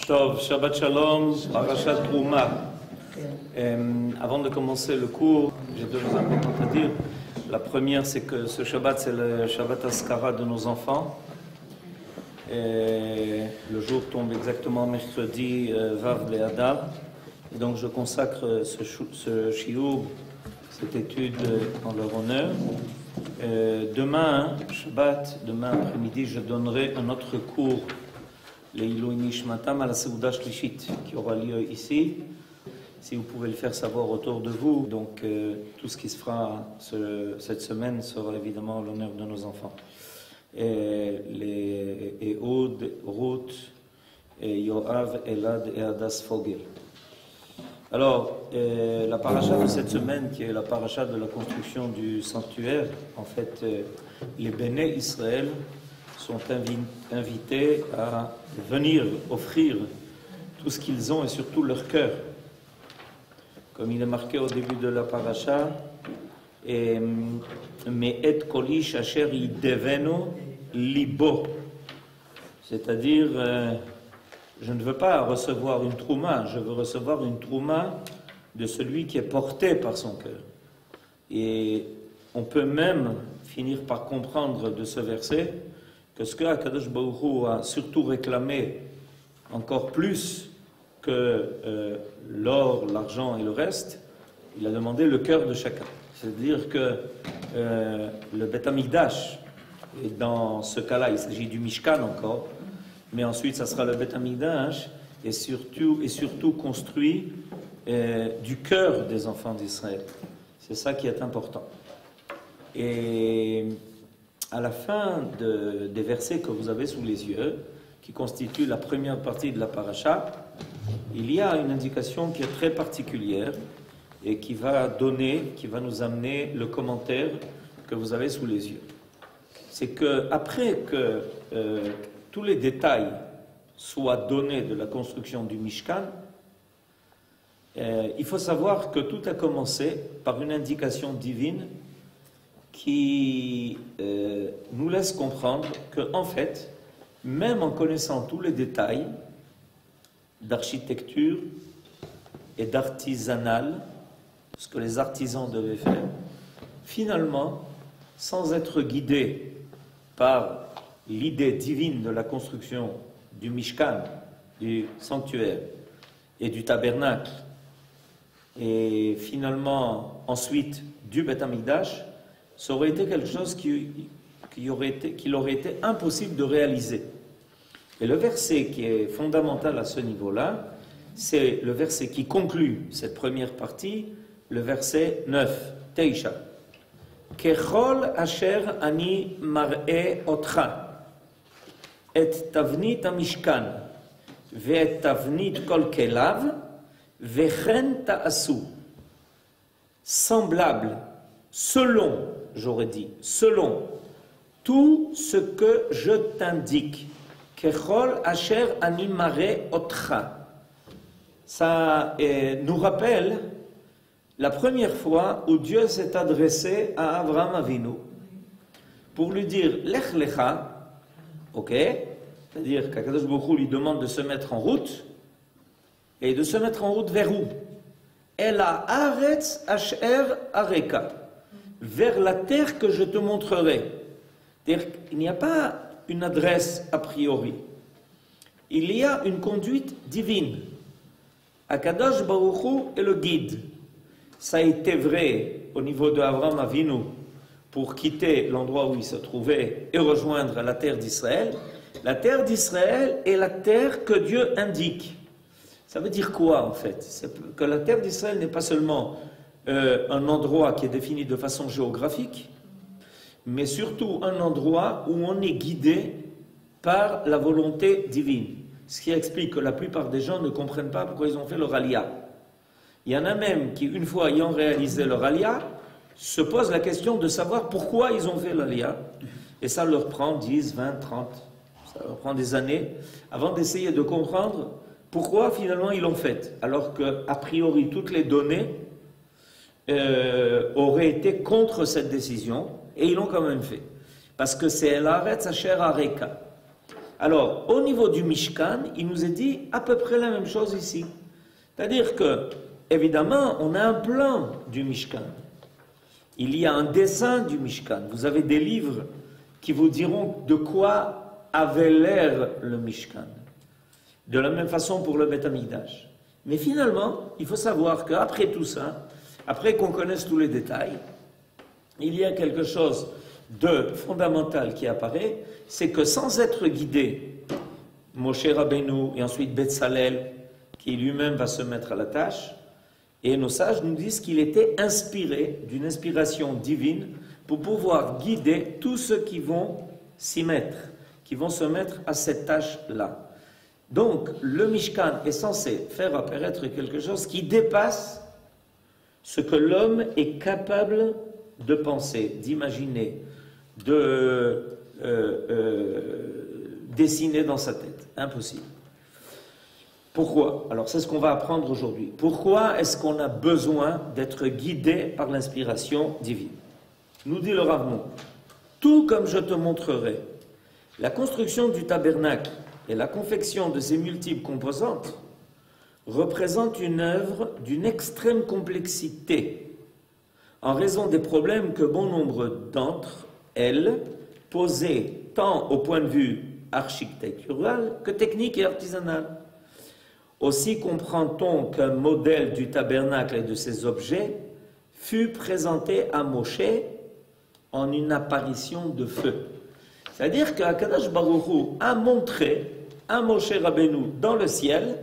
Tov, Shabbat Shalom, Parashat Trouma. Avant de commencer le cours, j'ai deux choses importantes à dire. La première, c'est que ce Shabbat, c'est le Shabbat Askara de nos enfants. Et le jour tombe exactement mercredi Vav Be'adar. Et donc je consacre ce shiur, cette étude en leur honneur. Demain, Shabbat, demain après-midi, je donnerai un autre cours, Leilui Nishmatam à la Seuda Shlishit, qui aura lieu ici. Si vous pouvez le faire savoir autour de vous, donc tout ce qui se fera cette semaine sera évidemment l'honneur de nos enfants. Et Ehud, Ruth, et Yoav, Elad et Adas Fogel. Alors, la paracha de cette semaine, qui est la paracha de la construction du sanctuaire, en fait, les Béné Israël sont invités à venir offrir tout ce qu'ils ont et surtout leur cœur. Comme il est marqué au début de la paracha, mais et kolish asher yidevenu libo, c'est-à-dire je ne veux pas recevoir une trouma, je veux recevoir une trouma de celui qui est porté par son cœur. Et on peut même finir par comprendre de ce verset que ce que Akadosh Baruch Hu a surtout réclamé encore plus que l'or, l'argent et le reste, il a demandé le cœur de chacun. C'est-à-dire que le Beth Amikdash, et dans ce cas-là, il s'agit du Mishkan encore, mais ensuite ça sera le Beth Amikdash, et surtout construit du cœur des enfants d'Israël. C'est ça qui est important. Et à la fin des versets que vous avez sous les yeux, qui constituent la première partie de la paracha, il y a une indication qui est très particulière et qui va nous amener le commentaire que vous avez sous les yeux. C'est que après que tous les détails soient donnés de la construction du Mishkan, il faut savoir que tout a commencé par une indication divine qui nous laisse comprendre que, en fait, même en connaissant tous les détails d'architecture et d'artisanal, ce que les artisans devaient faire, finalement, sans être guidés par l'idée divine de la construction du Mishkan, du sanctuaire et du tabernacle, et finalement, ensuite, du Beth Amikdash, ça aurait été quelque chose qu'il aurait été impossible de réaliser. Et le verset qui est fondamental à ce niveau-là, c'est le verset qui conclut cette première partie, le verset 9, Teisha. Kechol asher ani mar'e otcha, et tavnit amishkan, ve'et tavnit kol kelav, vechen ta'asu. Semblable, selon, j'aurais dit, selon tout ce que je t'indique. Kechol asher ani mar'e otcha. Ça nous rappelle la première fois où Dieu s'est adressé à Abraham Avinu pour lui dire Lech lecha, ok, c'est-à-dire qu'Akadosh Baruch Hu lui demande de se mettre en route, et de se mettre en route vers où? Ela aretz asher areka, vers la terre que je te montrerai. C'est-à-dire qu'il n'y a pas une adresse a priori, il y a une conduite divine. Akadosh Baruch Hu est le guide. Ça a été vrai au niveau d'Abraham Avinu pour quitter l'endroit où il se trouvait et rejoindre la terre d'Israël. La terre d'Israël est la terre que Dieu indique. Ça veut dire quoi en fait? C'est que la terre d'Israël n'est pas seulement un endroit qui est défini de façon géographique, mais surtout un endroit où on est guidé par la volonté divine. Ce qui explique que la plupart des gens ne comprennent pas pourquoi ils ont fait leur aliyah. Il y en a même qui, une fois ayant réalisé leur aliyah, se posent la question de savoir pourquoi ils ont fait l'aliyah. Et ça leur prend 10, 20, 30, ça leur prend des années, avant d'essayer de comprendre pourquoi finalement ils l'ont fait. Alors qu'a priori, toutes les données auraient été contre cette décision, et ils l'ont quand même fait. Parce que c'est El Haaretz Asher Areka. Alors, au niveau du Mishkan, il nous est dit à peu près la même chose ici. C'est-à-dire que, évidemment, on a un plan du Mishkan. Il y a un dessin du Mishkan. Vous avez des livres qui vous diront de quoi avait l'air le Mishkan. De la même façon pour le Beth Amikdash. Mais finalement, il faut savoir qu'après tout ça, après qu'on connaisse tous les détails, il y a quelque chose de fondamental qui apparaît, c'est que sans être guidé, Moshe Rabbeinu et ensuite Betzalel, qui lui-même va se mettre à la tâche, et nos sages nous disent qu'il était inspiré d'une inspiration divine pour pouvoir guider tous ceux qui vont s'y mettre, qui vont se mettre à cette tâche-là. Donc, le Mishkan est censé faire apparaître quelque chose qui dépasse ce que l'homme est capable de penser, d'imaginer, de dessiner dans sa tête. Impossible. Pourquoi? Alors c'est ce qu'on va apprendre aujourd'hui. Pourquoi est-ce qu'on a besoin d'être guidé par l'inspiration divine? Nous dit le Rav Munk, tout comme je te montrerai, la construction du tabernacle et la confection de ses multiples composantes représentent une œuvre d'une extrême complexité, en raison des problèmes que bon nombre d'entre elles posaient tant au point de vue architectural que technique et artisanal. Aussi comprend-on qu'un modèle du tabernacle et de ses objets fut présenté à Moshe en une apparition de feu. C'est-à-dire qu'Akadosh Baruch Hu a montré à Moshe Rabbeinu dans le ciel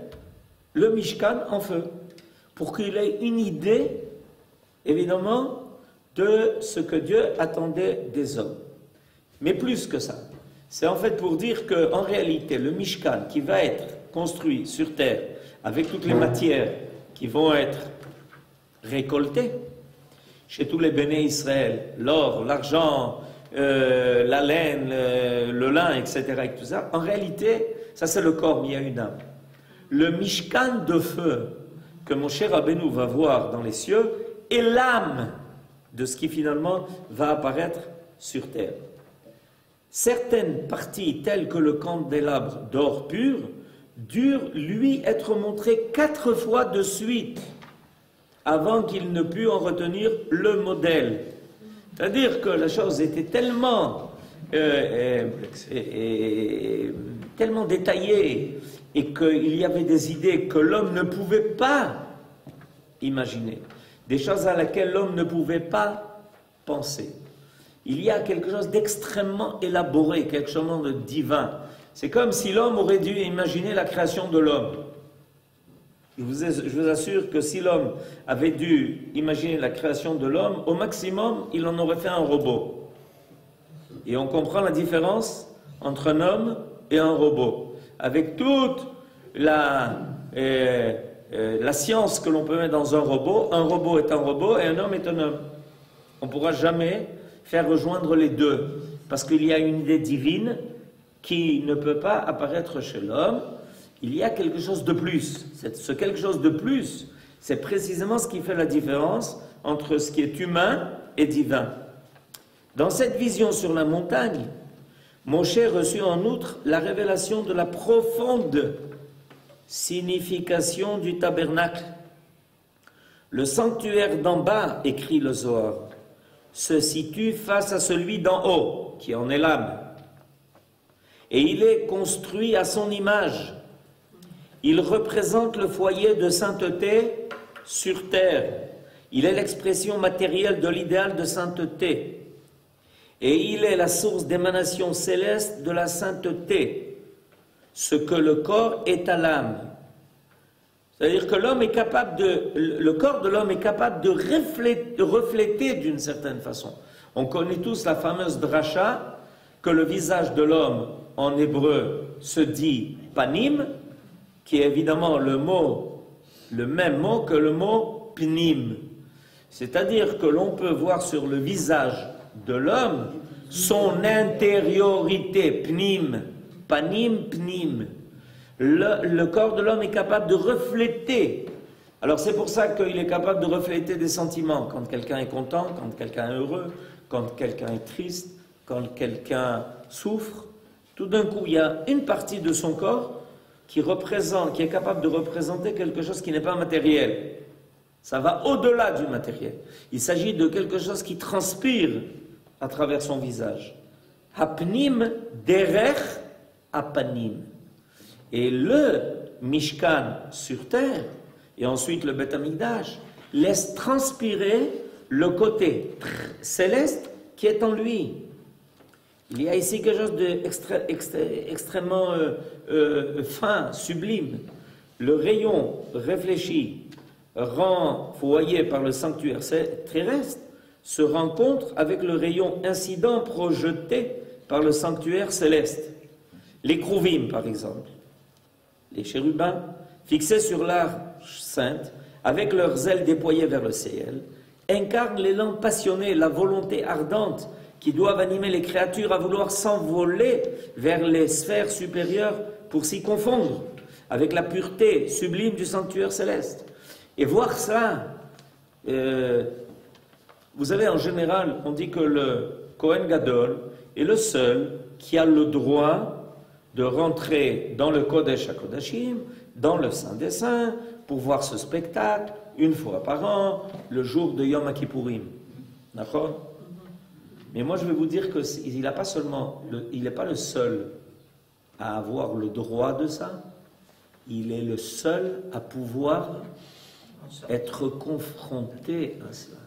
le Mishkan en feu, pour qu'il ait une idée, évidemment, de ce que Dieu attendait des hommes. Mais plus que ça, c'est en fait pour dire qu'en réalité, le Mishkan qui va être construit sur terre, avec toutes les matières qui vont être récoltées, chez tous les béné Israël, l'or, l'argent, la laine, le lin, etc., et tout ça, en réalité, ça c'est le corps, mais il y a une âme. Le Mishkan de feu que Moshe Rabbeinu va voir dans les cieux est l'âme de ce qui finalement va apparaître sur terre. Certaines parties, telles que le candélabre d'or pur, durent lui être montrées 4 fois de suite avant qu'il ne pût en retenir le modèle. C'est-à-dire que la chose était tellement détaillée et qu'il y avait des idées que l'homme ne pouvait pas imaginer, des choses à laquelle l'homme ne pouvait pas penser. Il y a quelque chose d'extrêmement élaboré, quelque chose de divin. C'est comme si l'homme aurait dû imaginer la création de l'homme. Je vous assure que si l'homme avait dû imaginer la création de l'homme, au maximum, il en aurait fait un robot. Et on comprend la différence entre un homme et un robot. Avec toute la science que l'on peut mettre dans un robot est un robot et un homme est un homme. On ne pourra jamais faire rejoindre les deux, parce qu'il y a une idée divine qui ne peut pas apparaître chez l'homme. Il y a quelque chose de plus. Ce quelque chose de plus, c'est précisément ce qui fait la différence entre ce qui est humain et divin. Dans cette vision sur la montagne, Moshe reçut en outre la révélation de la profonde signification du tabernacle. Le sanctuaire d'en bas, écrit le Zohar, se situe face à celui d'en haut, qui en est l'âme. Et il est construit à son image. Il représente le foyer de sainteté sur terre. Il est l'expression matérielle de l'idéal de sainteté. Et il est la source d'émanation céleste de la sainteté, ce que le corps est à l'âme. C'est-à-dire que le corps de l'homme est capable de refléter d'une certaine façon. On connaît tous la fameuse dracha, que le visage de l'homme en hébreu se dit panim, qui est évidemment le même mot que le mot pnim. C'est-à-dire que l'on peut voir sur le visage de l'homme son intériorité, pnim, panim, pnim. Le corps de l'homme est capable de refléter. Alors c'est pour ça qu'il est capable de refléter des sentiments. Quand quelqu'un est content, quand quelqu'un est heureux, quand quelqu'un est triste, quand quelqu'un souffre, Tout d'un coup, il y a une partie de son corps qui est capable de représenter quelque chose qui n'est pas matériel. Ça va au-delà du matériel. Il s'agit de quelque chose qui transpire à travers son visage. Hapnim derech apanim. Et le Mishkan sur terre, et ensuite le Beth Amikdash, laisse transpirer le côté céleste qui est en lui. Il y a ici quelque chose d'extrêmement fin, sublime. Le rayon réfléchi, renvoyé par le sanctuaire terrestre, se rencontre avec le rayon incident projeté par le sanctuaire céleste. Les Krouvim, par exemple, les chérubins, fixés sur l'arche sainte, avec leurs ailes déployées vers le ciel, incarnent l'élan passionné, la volonté ardente qui doivent animer les créatures à vouloir s'envoler vers les sphères supérieures pour s'y confondre avec la pureté sublime du sanctuaire céleste. Et voir ça, vous savez, en général, on dit que le Kohen Gadol est le seul qui a le droit de rentrer dans le Kodesh HaKodashim, dans le Saint des Saints, pour voir ce spectacle une fois par an, le jour de Yom Kippourim. D'accord ? Mais moi, je vais vous dire qu'il n'est pas seulement, il n'est pas le seul à avoir le droit de ça, il est le seul à pouvoir être confronté à cela.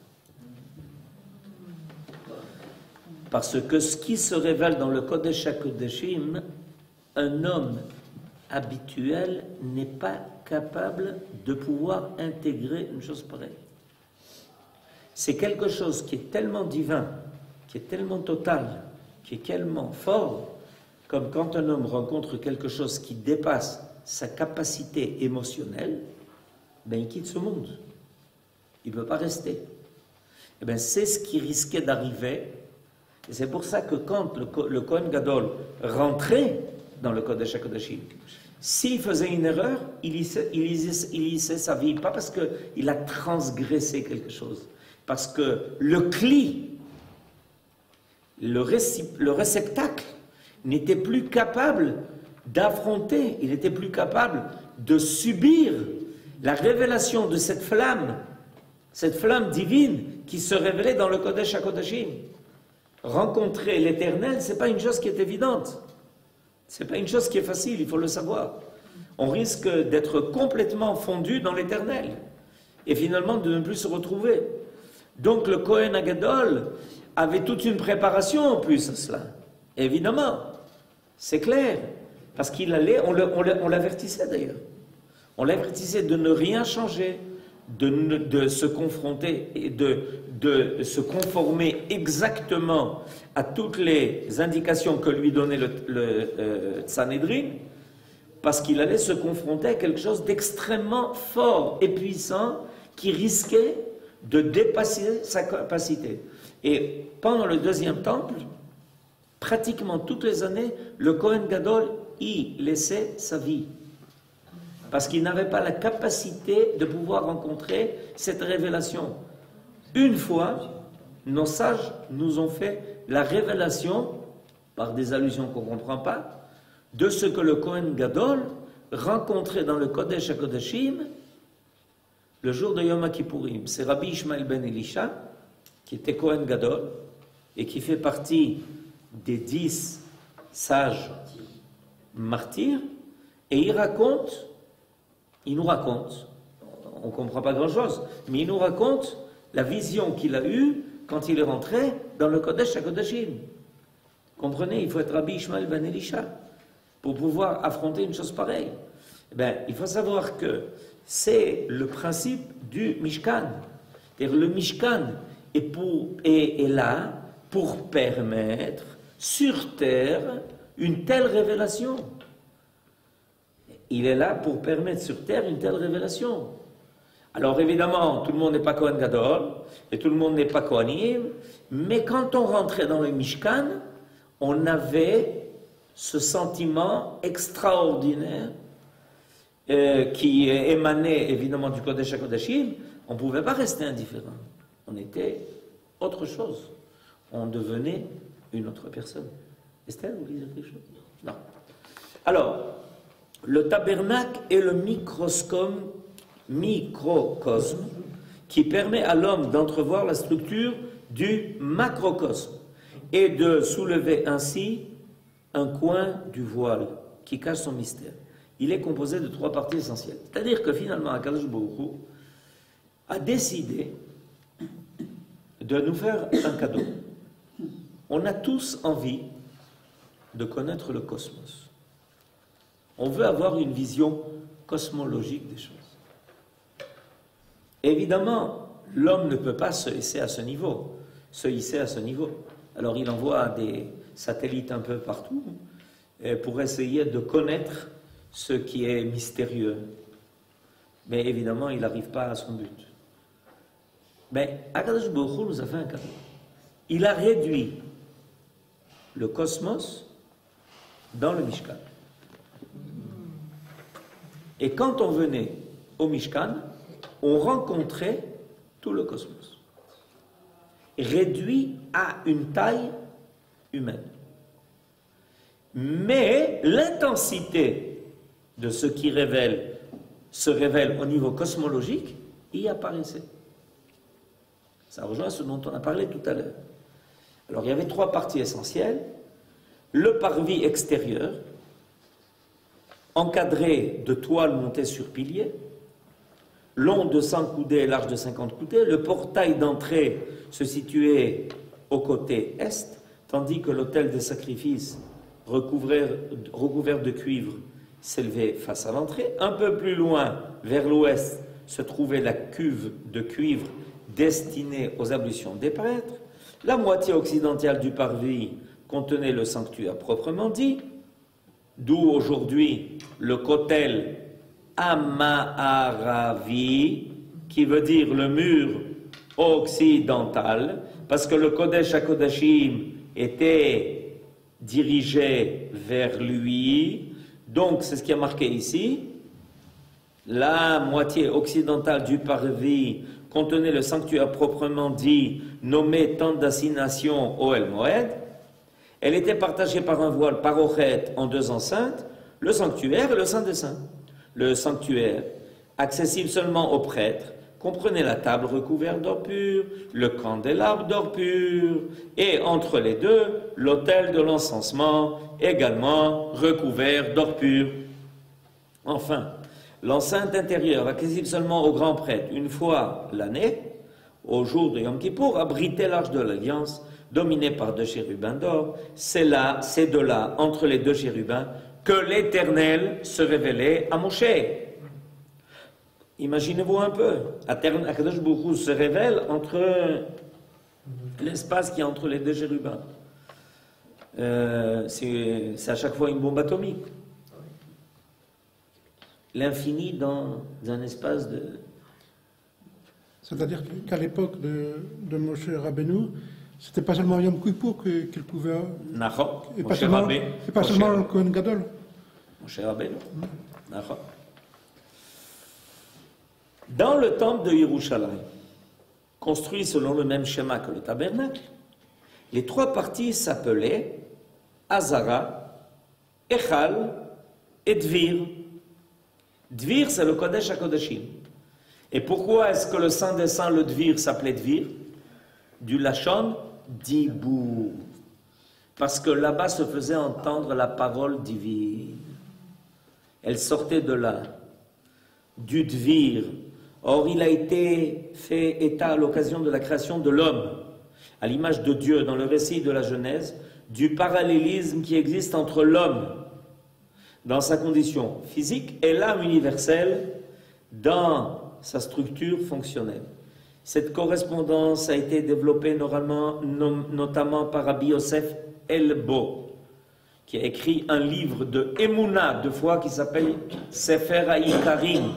Parce que ce qui se révèle dans le Kodesh HaKodashim, un homme habituel n'est pas capable de pouvoir intégrer une chose pareille. C'est quelque chose qui est tellement divin, qui est tellement total, qui est tellement fort, comme quand un homme rencontre quelque chose qui dépasse sa capacité émotionnelle, ben il quitte ce monde. Il ne peut pas rester. Et ben c'est ce qui risquait d'arriver. Et c'est pour ça que quand le Kohen Gadol rentrait dans le Kodesh HaKodashim, s'il faisait une erreur, il lissait sa vie. Pas parce qu'il a transgressé quelque chose, parce que le cli, le réceptacle, n'était plus capable d'affronter, il n'était plus capable de subir la révélation de cette flamme divine qui se révélait dans le Kodesh HaKodashim. Rencontrer l'Éternel, ce n'est pas une chose qui est évidente. Ce n'est pas une chose qui est facile, il faut le savoir. On risque d'être complètement fondu dans l'Éternel et finalement de ne plus se retrouver. Donc le Kohen Agadol avait toute une préparation en plus à cela. Évidemment, c'est clair, parce qu'il allait, on l'avertissait d'ailleurs. On l'avertissait de ne rien changer, de se confronter et de se conformer exactement à toutes les indications que lui donnait le Sanhédrin, parce qu'il allait se confronter à quelque chose d'extrêmement fort et puissant qui risquait de dépasser sa capacité. Et pendant le deuxième temple, pratiquement toutes les années, le Kohen Gadol y laissait sa vie. Parce qu'il n'avait pas la capacité de pouvoir rencontrer cette révélation. Une fois, nos sages nous ont fait la révélation, par des allusions qu'on ne comprend pas, de ce que le Kohen Gadol rencontrait dans le Kodesh HaKodashim le jour de Yom Kippourim. C'est Rabbi Ishmael ben Elisha, qui était Kohen Gadol, et qui fait partie des 10 sages martyrs, et il nous raconte, on ne comprend pas grand-chose, mais il nous raconte la vision qu'il a eue quand il est rentré dans le Kodesh HaKodashim. Comprenez, il faut être Rabbi Ishmael ben Elisha pour pouvoir affronter une chose pareille. Eh bien, il faut savoir que c'est le principe du Mishkan. C'est-à-dire le Mishkan est là pour permettre sur terre une telle révélation. Il est là pour permettre sur terre une telle révélation. Alors évidemment, tout le monde n'est pas Kohen Gadol, et tout le monde n'est pas Kohanim, mais quand on rentrait dans le Mishkan, on avait ce sentiment extraordinaire qui émanait évidemment du Kodesh HaKodashim. On ne pouvait pas rester indifférent. On était autre chose. On devenait une autre personne. Estelle, vous voulez dire quelque chose? Non. Alors, le tabernacle est le microcosme qui permet à l'homme d'entrevoir la structure du macrocosme et de soulever ainsi un coin du voile qui cache son mystère. Il est composé de 3 parties essentielles. C'est-à-dire que finalement, Akadosh Baruch Hu a décidé de nous faire un cadeau. On a tous envie de connaître le cosmos. On veut avoir une vision cosmologique des choses. Évidemment, l'homme ne peut pas se hisser à ce niveau. Alors il envoie des satellites un peu partout pour essayer de connaître ce qui est mystérieux. Mais évidemment, il n'arrive pas à son but. Mais Akadosh Baruch Hu nous a fait un cadeau. Il a réduit le cosmos dans le Mishkan. Et quand on venait au Mishkan, on rencontrait tout le cosmos, réduit à une taille humaine. Mais l'intensité de ce qui se révèle au niveau cosmologique y apparaissait. Ça rejoint ce dont on a parlé tout à l'heure. Alors il y avait 3 parties essentielles. Le parvis extérieur, encadré de toiles montées sur piliers, long de 100 coudées et large de 50 coudées. Le portail d'entrée se situait au côté est, tandis que l'autel des sacrifices recouvert de cuivre s'élevait face à l'entrée. Un peu plus loin, vers l'ouest, se trouvait la cuve de cuivre destinée aux ablutions des prêtres. La moitié occidentale du parvis contenait le sanctuaire proprement dit, d'où aujourd'hui le kotel Amaharavi, qui veut dire le mur occidental, parce que le Kodesh HaKodashim était dirigé vers lui. Donc, c'est ce qui est marqué ici. La moitié occidentale du parvis contenait le sanctuaire proprement dit, nommé tente d'assignation Ohel Moed. Elle était partagée par un voile parochet en 2 enceintes, le sanctuaire et le Saint des Saints. Le sanctuaire, accessible seulement aux prêtres, comprenait la table recouverte d'or pur, le candélabre d'or pur, et entre les deux, l'autel de l'encensement, également recouvert d'or pur. Enfin, l'enceinte intérieure, accessible seulement aux grands prêtres une fois l'année, au jour de Yom Kippour, abritait l'arche de l'Alliance, dominée par 2 chérubins d'or. C'est de là, entre les 2 chérubins, que l'Éternel se révélait à Moshe. Imaginez-vous un peu, Akadosh Baruch Hu se révèle entre l'espace qui est entre les 2 chérubins. C'est à chaque fois une bombe atomique. L'infini dans un espace de... C'est-à-dire qu'à l'époque de Moshe Rabbeinu, c'était pas seulement Yom Kippour qu'il pouvait... Et pas seulement le Kohen Gadol. Moshe Rabbeinu. Dans le temple de Yerushalayim, construit selon le même schéma que le tabernacle, les 3 parties s'appelaient Azara, Echal et Dvir. Dvir, c'est le Kodesh HaKodashim. Et pourquoi est-ce que le Saint des Saints, le Dvir, s'appelait Dvir? Du Lachon Dibur. Parce que là-bas se faisait entendre la parole divine. Elle sortait de là, du Dvir. Or, il a été fait état à l'occasion de la création de l'homme, à l'image de Dieu, dans le récit de la Genèse, du parallélisme qui existe entre l'homme, dans sa condition physique, et l'âme universelle, dans sa structure fonctionnelle. Cette correspondance a été développée notamment par Rabbi Yosef Elbo, qui a écrit un livre de Emouna, de foi, qui s'appelle Sefer HaIkarim.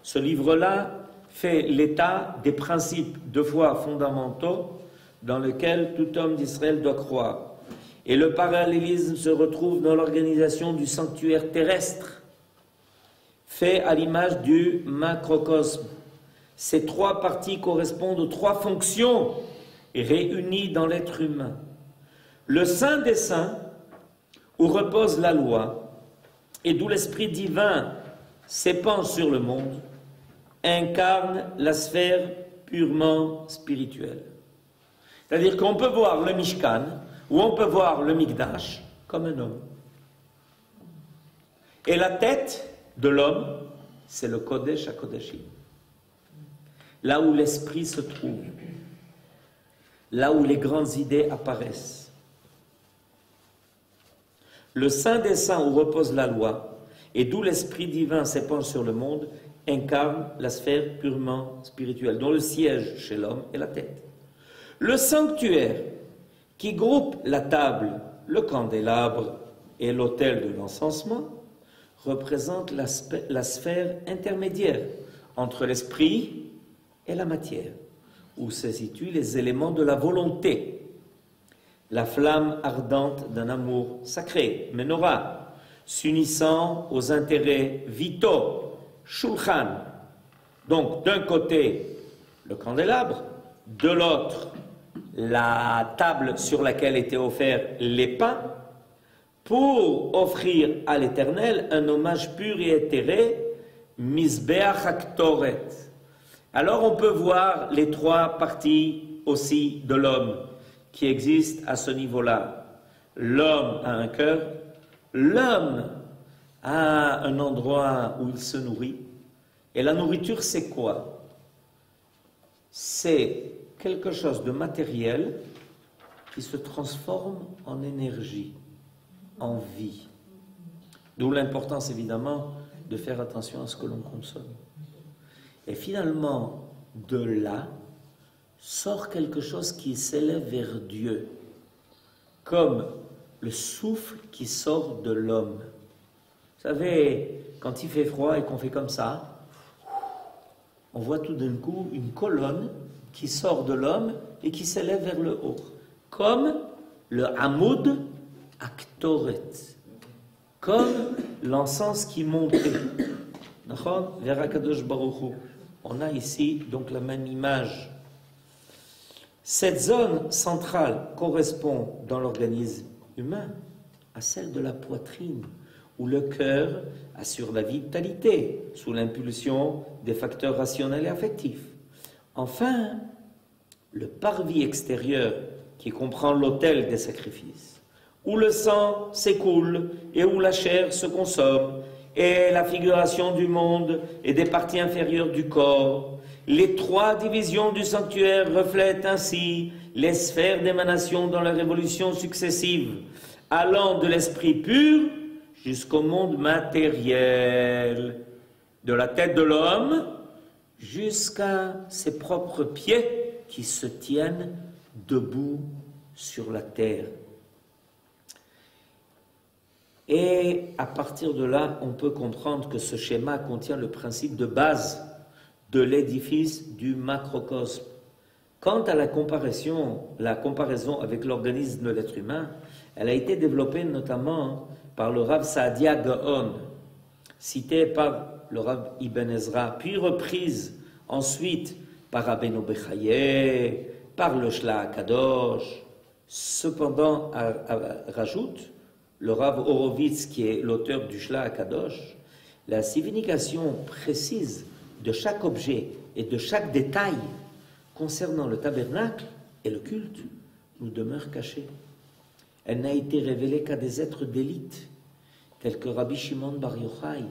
Ce livre-là fait l'état des principes de foi fondamentaux dans lesquels tout homme d'Israël doit croire. Et le parallélisme se retrouve dans l'organisation du sanctuaire terrestre, fait à l'image du macrocosme. Ces 3 parties correspondent aux 3 fonctions réunies dans l'être humain. Le Saint des Saints, où repose la loi, et d'où l'esprit divin s'épand sur le monde, incarne la sphère purement spirituelle. C'est-à-dire qu'on peut voir le Mishkan, ou on peut voir le Mikdash, comme un homme. Et la tête de l'homme, c'est le Kodesh HaKodashim. Là où l'esprit se trouve, là où les grandes idées apparaissent. Le Saint des Saints où repose la loi, et d'où l'Esprit divin s'épand sur le monde, incarne la sphère purement spirituelle, dont le siège chez l'homme est la tête. Le sanctuaire, qui groupe la table, le candélabre et l'autel de l'encensement, représente la sphère intermédiaire entre l'esprit et la matière, où se situent les éléments de la volonté, la flamme ardente d'un amour sacré, menorah, s'unissant aux intérêts vitaux, shulchan. Donc d'un côté le candélabre, de l'autre la table sur laquelle étaient offerts les pains, pour offrir à l'Éternel un hommage pur et éthéré, Mizbeach HaKtoret. Alors on peut voir les trois parties aussi de l'homme qui existent à ce niveau-là. L'homme a un cœur, l'homme a un endroit où il se nourrit. Et la nourriture, c'est quoi? C'est quelque chose de matériel qui se transforme en énergie, en vie. D'où l'importance, évidemment, de faire attention à ce que l'on consomme. Et finalement, de là, sort quelque chose qui s'élève vers Dieu, comme le souffle qui sort de l'homme. Vous savez, quand il fait froid et qu'on fait comme ça, on voit tout d'un coup une colonne qui sort de l'homme et qui s'élève vers le haut, comme le Hamoud Aktoret, comme l'encens qui montait vers Akadosh Baruch Hu. On a ici donc la même image. Cette zone centrale correspond dans l'organisme humain à celle de la poitrine, où le cœur assure la vitalité sous l'impulsion des facteurs rationnels et affectifs. Enfin, le parvis extérieur qui comprend l'autel des sacrifices, où le sang s'écoule et où la chair se consomme, et la figuration du monde et des parties inférieures du corps. Les trois divisions du sanctuaire reflètent ainsi les sphères d'émanation dans leur évolution successive, allant de l'esprit pur jusqu'au monde matériel, de la tête de l'homme jusqu'à ses propres pieds qui se tiennent debout sur la terre. Et à partir de là, on peut comprendre que ce schéma contient le principe de base de l'édifice du macrocosme. Quant à la comparaison avec l'organisme de l'être humain, elle a été développée notamment par le Rav Saadia Gaon, cité par le Rav Ibn Ezra, puis reprise ensuite par Rabbeinu Bechaye, par le Shla Kadosh. Cependant, rajoute le Rav Horowitz, qui est l'auteur du Shla Kadosh, la signification précise de chaque objet et de chaque détail concernant le tabernacle et le culte nous demeure cachée. Elle n'a été révélée qu'à des êtres d'élite, tels que Rabbi Shimon Bar Yochai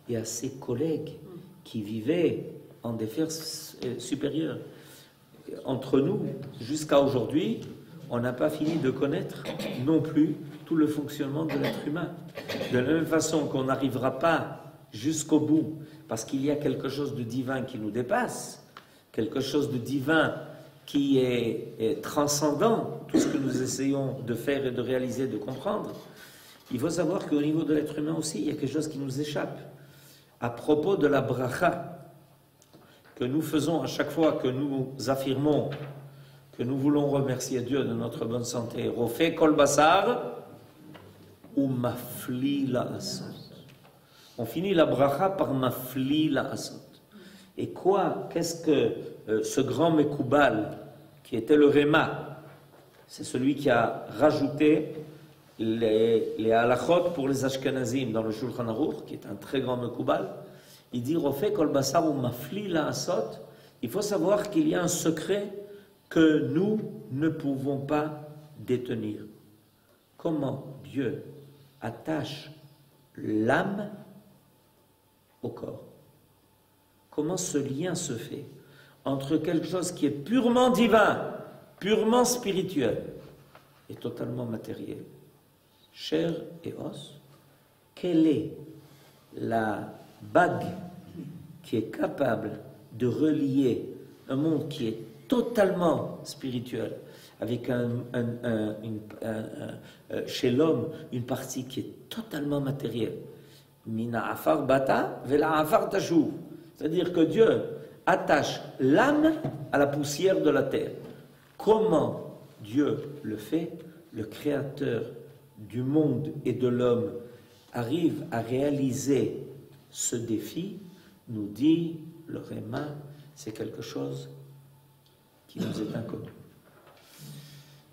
et à ses collègues qui vivaient en des sphères supérieures. Entre nous, jusqu'à aujourd'hui, on n'a pas fini de connaître non plus tout le fonctionnement de l'être humain. De la même façon qu'on n'arrivera pas jusqu'au bout, parce qu'il y a quelque chose de divin qui nous dépasse, quelque chose de divin qui est transcendant, tout ce que nous essayons de faire et de réaliser, de comprendre. Il faut savoir qu'au niveau de l'être humain aussi, il y a quelque chose qui nous échappe. À propos de la bracha que nous faisons à chaque fois que nous affirmons que nous voulons remercier Dieu de notre bonne santé, Rofé kol basar ou mafli la asot. On finit la bracha par mafli la asot. Et quoi? Qu'est-ce que ce grand Mekoubal, qui était le Réma, c'est celui qui a rajouté les halachot pour les Ashkenazim dans le Shulchan Aruch, qui est un très grand Mekoubal, il dit Rofé kol basar ou mafli la asot. Il faut savoir qu'il y a un secret que nous ne pouvons pas détenir. Comment Dieu attache l'âme au corps? Comment ce lien se fait entre quelque chose qui est purement divin, purement spirituel et totalement matériel, chair et os? Quelle est la bague qui est capable de relier un monde qui est totalement spirituel avec chez l'homme une partie qui est totalement matérielle? Mina afar bata vela afar tashuv. C'est-à-dire que Dieu attache l'âme à la poussière de la terre. Comment Dieu le fait? Le Créateur du monde et de l'homme arrive à réaliser ce défi, nous dit le Réma, c'est quelque chose qui nous est inconnu.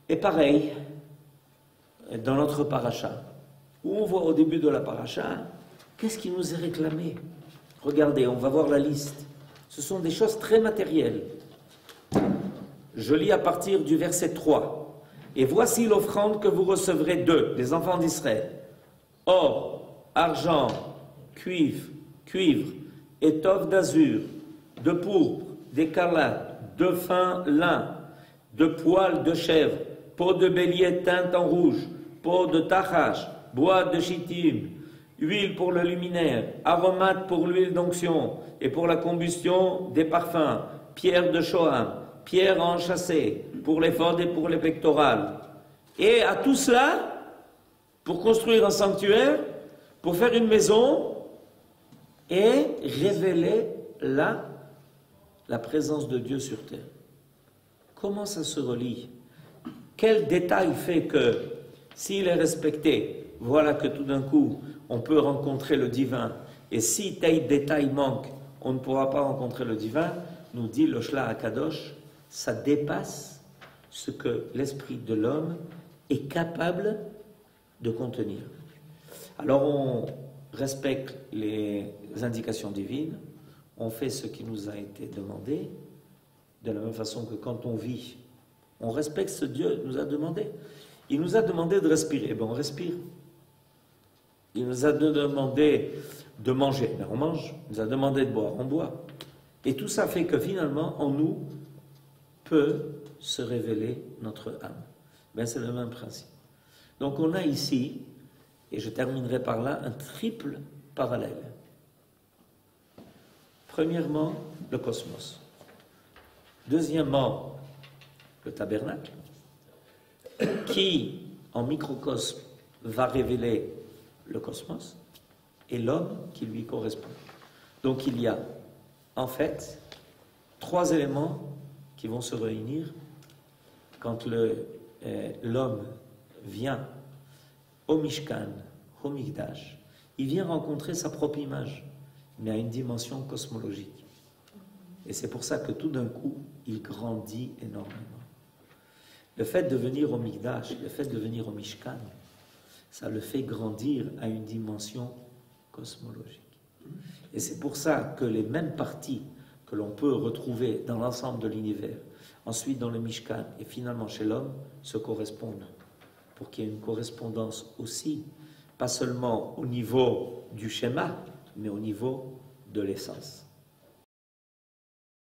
Et pareil, dans notre paracha, où on voit au début de la paracha, qu'est-ce qui nous est réclamé? Regardez, on va voir la liste. Ce sont des choses très matérielles. Je lis à partir du verset 3. Et voici l'offrande que vous recevrez d'eux, des enfants d'Israël. Or, argent, cuivre, étoffe d'azur, de pourpre, d'écarlate, de fin lin, de poils de chèvre, peau de bélier teinte en rouge, peau de tachash, bois de chittim, huile pour le luminaire, aromate pour l'huile d'onction et pour la combustion des parfums, pierre de Shoham, pierre enchâssée pour l'éphod et pour les pectorales. Et à tout cela, pour construire un sanctuaire, pour faire une maison et révéler la présence de Dieu sur terre. Comment ça se relie? Quel détail fait que, s'il est respecté, voilà que tout d'un coup, on peut rencontrer le divin. Et si tel détail manque, on ne pourra pas rencontrer le divin, nous dit le Shla HaKadosh, ça dépasse ce que l'esprit de l'homme est capable de contenir. Alors on respecte les indications divines, on fait ce qui nous a été demandé, de la même façon que quand on vit, on respecte ce que Dieu nous a demandé. Il nous a demandé de respirer, eh bien on respire. Il nous a demandé de manger, ben on mange. Il nous a demandé de boire, on boit. Et tout ça fait que finalement, en nous, peut se révéler notre âme. Ben c'est le même principe. Donc on a ici, et je terminerai par là, un triple parallèle. Premièrement, le cosmos. Deuxièmement, le tabernacle, qui, en microcosme, va révéler le cosmos, et l'homme qui lui correspond. Donc il y a, en fait, trois éléments qui vont se réunir quand l'homme vient au Mishkan, au Mikdash. Il vient rencontrer sa propre image, mais à une dimension cosmologique. Et c'est pour ça que tout d'un coup, il grandit énormément. Le fait de venir au Mikdash, le fait de venir au Mishkan, ça le fait grandir à une dimension cosmologique. Et c'est pour ça que les mêmes parties que l'on peut retrouver dans l'ensemble de l'univers, ensuite dans le Mishkan et finalement chez l'homme, se correspondent. Pour qu'il y ait une correspondance aussi, pas seulement au niveau du schéma, mais au niveau de l'essence.